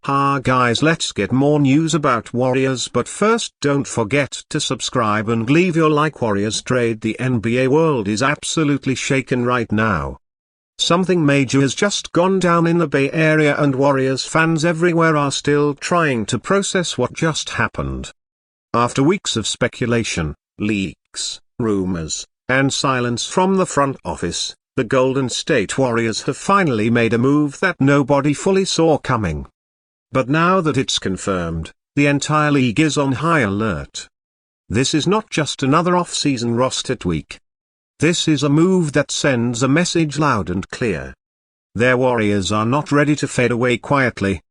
Ha guys, let's get more news about Warriors, but first don't forget to subscribe and leave your like. Warriors Trade. The NBA world is absolutely shaken right now. Something major has just gone down in the Bay Area and Warriors fans everywhere are still trying to process what just happened. After weeks of speculation, leaks, rumors, and silence from the front office, the Golden State Warriors have finally made a move that nobody fully saw coming. But now that it's confirmed, the entire league is on high alert. This is not just another off-season roster tweak. This is a move that sends a message loud and clear. Their Warriors are not ready to fade away quietly.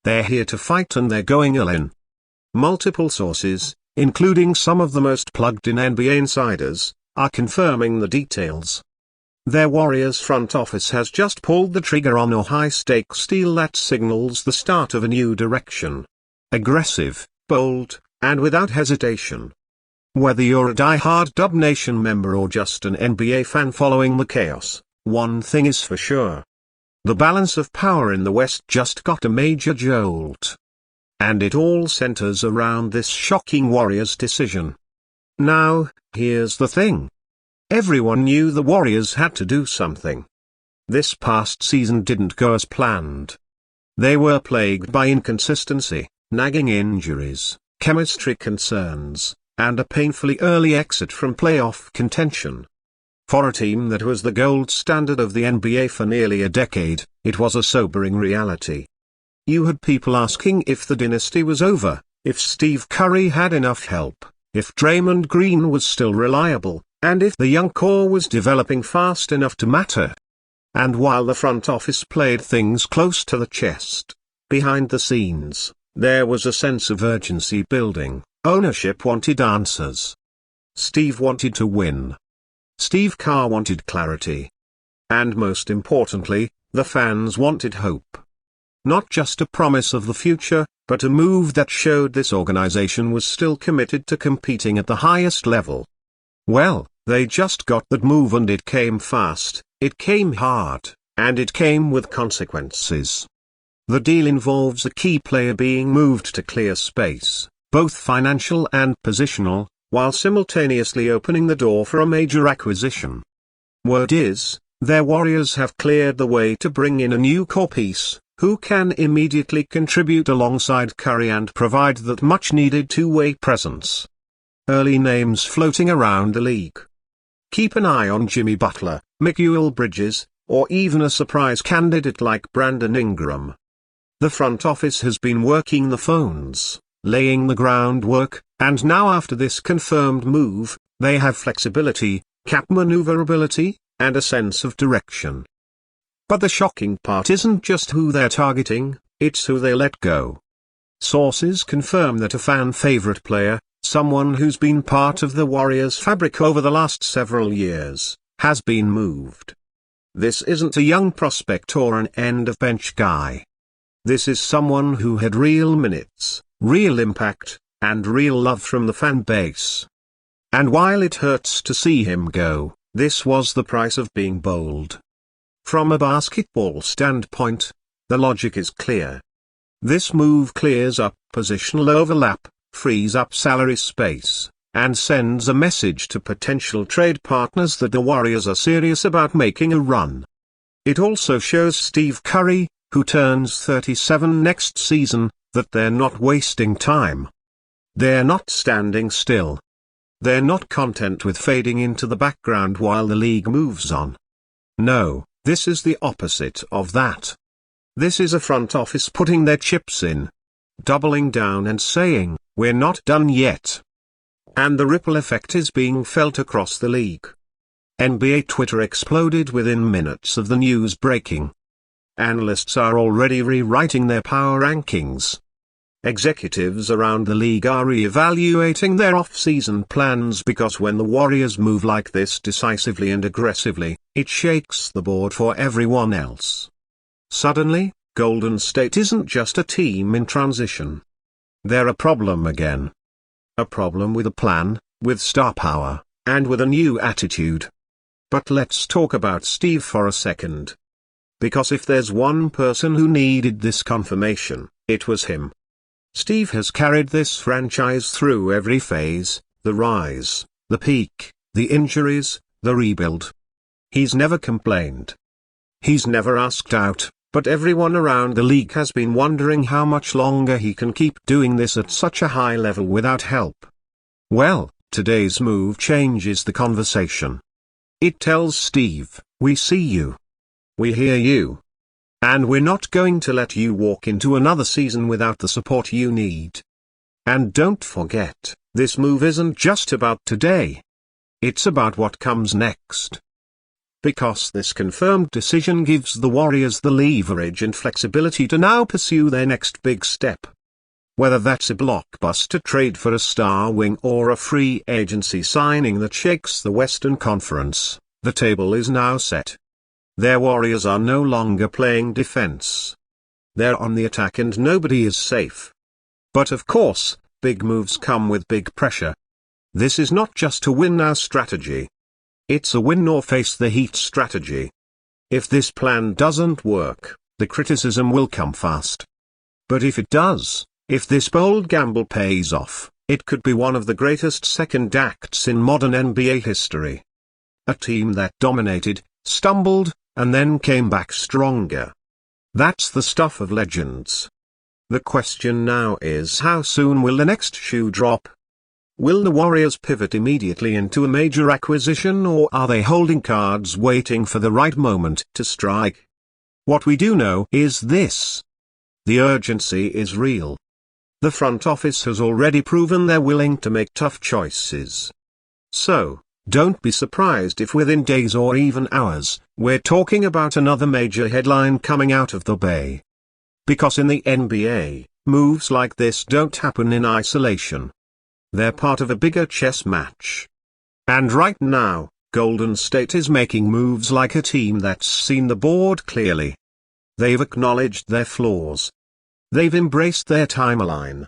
They're here to fight and they're going all in. Multiple sources, including some of the most plugged-in NBA insiders, are confirming the details. Their Warriors front office has just pulled the trigger on a high-stakes deal that signals the start of a new direction. Aggressive, bold, and without hesitation. Whether you're a die-hard Dub Nation member or just an NBA fan following the chaos, one thing is for sure. The balance of power in the West just got a major jolt. And it all centers around this shocking Warriors decision. Now, here's the thing. Everyone knew the Warriors had to do something. This past season didn't go as planned. They were plagued by inconsistency, nagging injuries, chemistry concerns, and a painfully early exit from playoff contention. For a team that was the gold standard of the NBA for nearly a decade, it was a sobering reality. You had people asking if the dynasty was over, if Steve Curry had enough help, if Draymond Green was still reliable, and if the young core was developing fast enough to matter. And while the front office played things close to the chest, behind the scenes, there was a sense of urgency building. Ownership wanted answers. Steve wanted to win. Steve Kerr wanted clarity. And most importantly, the fans wanted hope. Not just a promise of the future, but a move that showed this organization was still committed to competing at the highest level. Well, they just got that move and it came fast, it came hard, and it came with consequences. The deal involves a key player being moved to clear space, both financial and positional, while simultaneously opening the door for a major acquisition. Word is, their Warriors have cleared the way to bring in a new core piece, who can immediately contribute alongside Curry and provide that much-needed two-way presence. Early names floating around the league. Keep an eye on Jimmy Butler, Mikal Bridges, or even a surprise candidate like Brandon Ingram. The front office has been working the phones, laying the groundwork, and now after this confirmed move, they have flexibility, cap maneuverability, and a sense of direction. But the shocking part isn't just who they're targeting, it's who they let go. Sources confirm that a fan-favorite player, someone who's been part of the Warriors fabric over the last several years, has been moved. This isn't a young prospect or an end-of-bench guy. This is someone who had real minutes, real impact, and real love from the fan base. And while it hurts to see him go, this was the price of being bold. From a basketball standpoint, the logic is clear. This move clears up positional overlap, frees up salary space, and sends a message to potential trade partners that the Warriors are serious about making a run. It also shows Steve Curry, who turns 37 next season, that they're not wasting time. They're not standing still. They're not content with fading into the background while the league moves on. No, this is the opposite of that. This is a front office putting their chips in, doubling down and saying, "We're not done yet." And the ripple effect is being felt across the league. NBA Twitter exploded within minutes of the news breaking. Analysts are already rewriting their power rankings. Executives around the league are re-evaluating their off-season plans because when the Warriors move like this decisively and aggressively, it shakes the board for everyone else. Suddenly, Golden State isn't just a team in transition. They're a problem again. A problem with a plan, with star power, and with a new attitude. But let's talk about Steve for a second. Because if there's one person who needed this confirmation, It was him. Steve has carried this franchise through every phase, the rise, the peak, the injuries, the rebuild. He's never complained. He's never asked out, but everyone around the league has been wondering how much longer he can keep doing this at such a high level without help. Well, today's move changes the conversation. It tells Steve, we see you. We hear you. And we're not going to let you walk into another season without the support you need. And don't forget, this move isn't just about today. It's about what comes next. Because this confirmed decision gives the Warriors the leverage and flexibility to now pursue their next big step. Whether that's a blockbuster trade for a star wing or a free agency signing that shakes the Western Conference, the table is now set. Their Warriors are no longer playing defense. They're on the attack and nobody is safe. But of course, big moves come with big pressure. This is not just a win now strategy. It's a win or face the heat strategy. If this plan doesn't work, the criticism will come fast. But if it does, if this bold gamble pays off, it could be one of the greatest second acts in modern NBA history. A team that dominated, stumbled, and then came back stronger. That's the stuff of legends. The question now is, how soon will the next shoe drop? Will the Warriors pivot immediately into a major acquisition, or are they holding cards waiting for the right moment to strike? What we do know is this. The urgency is real. The front office has already proven they're willing to make tough choices. So, don't be surprised if within days or even hours, we're talking about another major headline coming out of the Bay. Because in the NBA, moves like this don't happen in isolation. They're part of a bigger chess match. And right now, Golden State is making moves like a team that's seen the board clearly. They've acknowledged their flaws. They've embraced their timeline.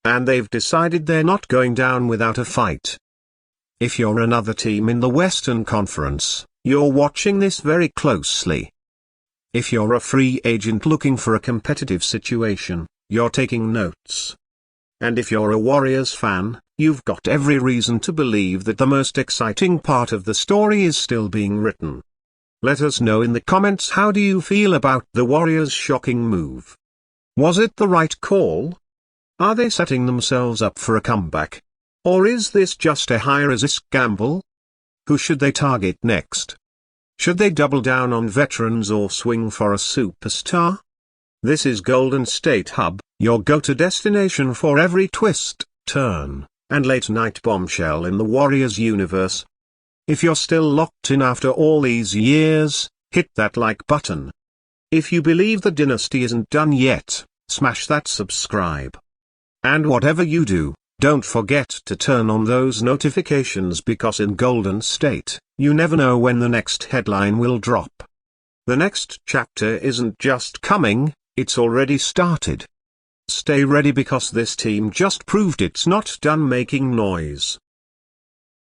And they've decided they're not going down without a fight. If you're another team in the Western Conference, you're watching this very closely. If you're a free agent looking for a competitive situation, you're taking notes. And if you're a Warriors fan, you've got every reason to believe that the most exciting part of the story is still being written. Let us know in the comments, how do you feel about the Warriors' shocking move? Was it the right call? Are they setting themselves up for a comeback? Or is this just a high-risk gamble? Who should they target next? Should they double down on veterans or swing for a superstar? This is Golden State Hub, your go-to destination for every twist, turn, and late-night bombshell in the Warriors universe. If you're still locked in after all these years, hit that like button. If you believe the dynasty isn't done yet, smash that subscribe. And whatever you do, don't forget to turn on those notifications, because in Golden State, you never know when the next headline will drop. The next chapter isn't just coming, it's already started. Stay ready, because this team just proved it's not done making noise.